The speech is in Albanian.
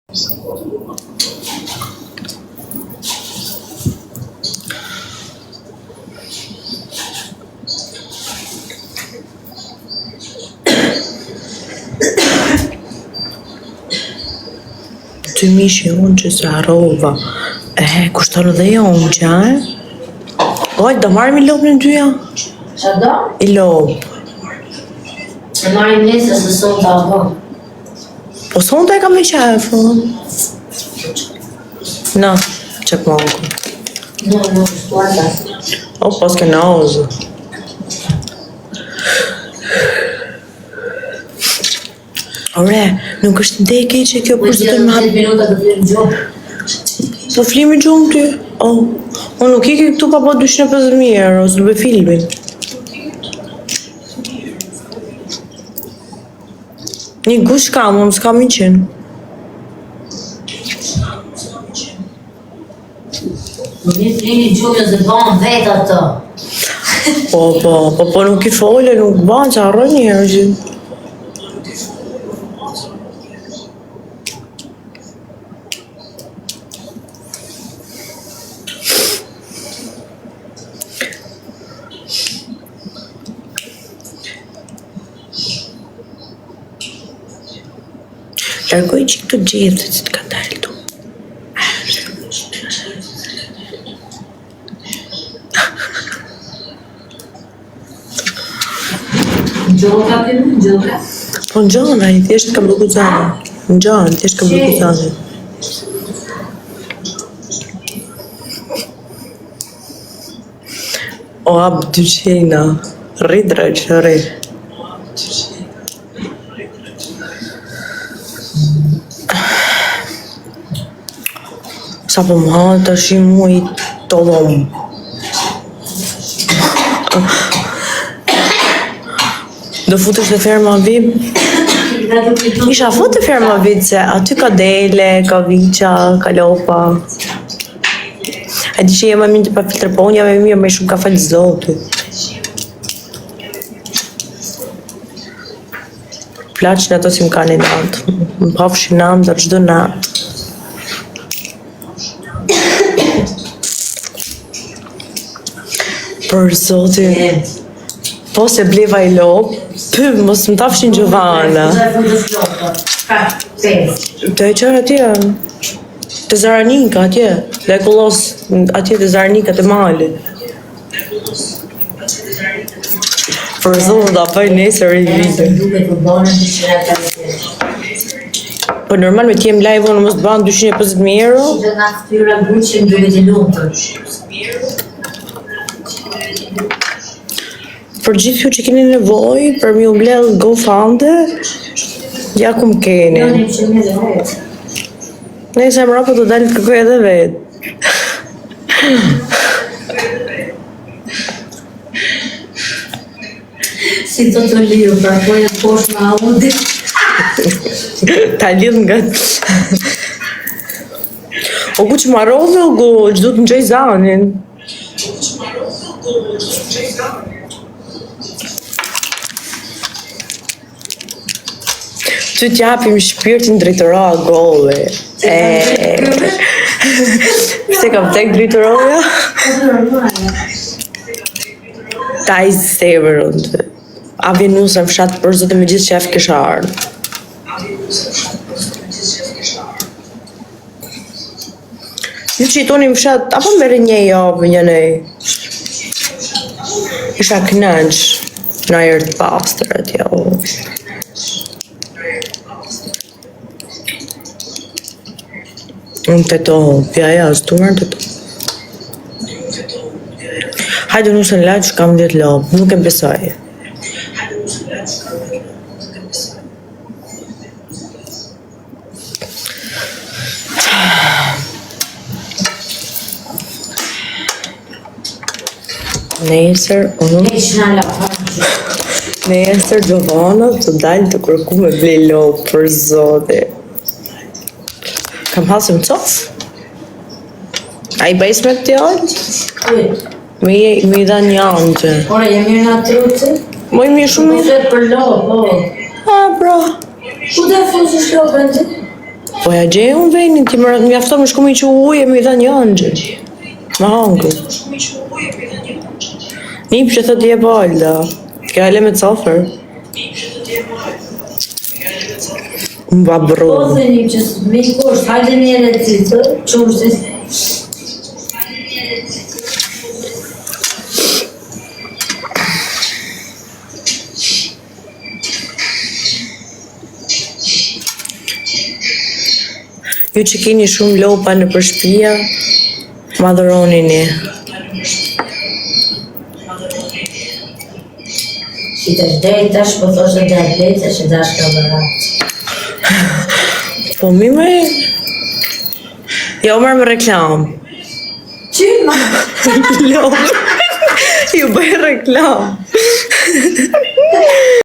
Ty mishi unë që se harrova. Kushton edhe jo unë që, Oj, do marrim I lopën e dyja? Qa do? I lopë. E marim nesër se sot ta avon. Po sonte e kam me qefë. Na, qep mangu. No, shtuarta. O, pas ke nauzë. Ore, nuk është ndeke që kjo për zëtë më hapë. 10 minuta të flim gjumë. Po flimi gjumë ty? Unë nuk iki këtu pa po 250.000 euro, së dube filmin. Një gush kam, unë s'kam 100. Më një flimi gjumë se bon vetë ato. Po nuk I fole, nuk ban që arroj njerëzit. Largoj që këto gjithë që të ka dalë tu. Gjoka këmë, gjoka? Po në gjona, I thjesht ka bloku zane. Në gjona, thjesht ka bloku zane. O, abë dy qena. Rridra që rridë. Sa po më hanë të shi mu I tollom. Do futesh në ferma vip? Isha fut të ferma vip se aty ka dele, ka viqa, ka lopa. A di që jema minë të pa filtër, po unë jam e mirë me shumë ka falë zoti. Plaqin ato si më ka një natë. Më pafshin namë dhe çdo natë. Për zotin, po se bleva I lopë, mos më tafshin Gjovana. Të e qërë atje, të Zaranika atje, dhe kullos atje të Zaranika të mali. Për zotin da pëj nesër I video. Po normal me t'jem live unë mos të banë 250.000 euro. Që nga këtyra guqin duhet I lumë. Për gjithë ju që keni nevoj, për mi u mbledh GoFundMe, ja ku më keni. Jo, një që një dhe vetë. Nëse më rapo të dalë të kërkoj edhe vetë. Si të liru, pra pojë të poshtë në Audi. Ta lidh nga... O ku që marrove, o ku që du të më gjej zanin. Ty t'japim shpirtin drejtëra gole. Pse kam tek drejtëroja? Ta I severën të. A vjen nusën fshat për zotë me gjithë qef kisha ardhë. Ju që I tonim fshat, apo mere një javë një nej? Isha knënç në ajer të pastër atje. Unë të to, pjaja, së të mërë të to. Hajde nusën lajtë që kam 10 lopë, nuk e besoj. Nesër, nesër Gjovana të dalë të kërku me ble lopë për zote. Kam hasëm cofë? A I bëjës me të jallë? Me I dha një anë që. Ora, jam mirë nga truci? Mo I mirë shumë mirë. Për lopë, po. Bra. Ku dhe fushë lopën që? Po ja gjej unë venin, ti më mjafton më shku mi që ujë e mi dha një ëngjël. Më hangër. Nip që thot je balda. Ka ale me cofer. Mba bro. Po se një që me i kosht, hajde një e citë, qumë se... Ju që keni shumë lopa në përshpia, madhëroni një. Që të shdej tash, po thoshe dhe atlete që dash ka bërat. Po mi me... Jo mërë më reklam. Që ma? Lopë. Ju bëj reklam.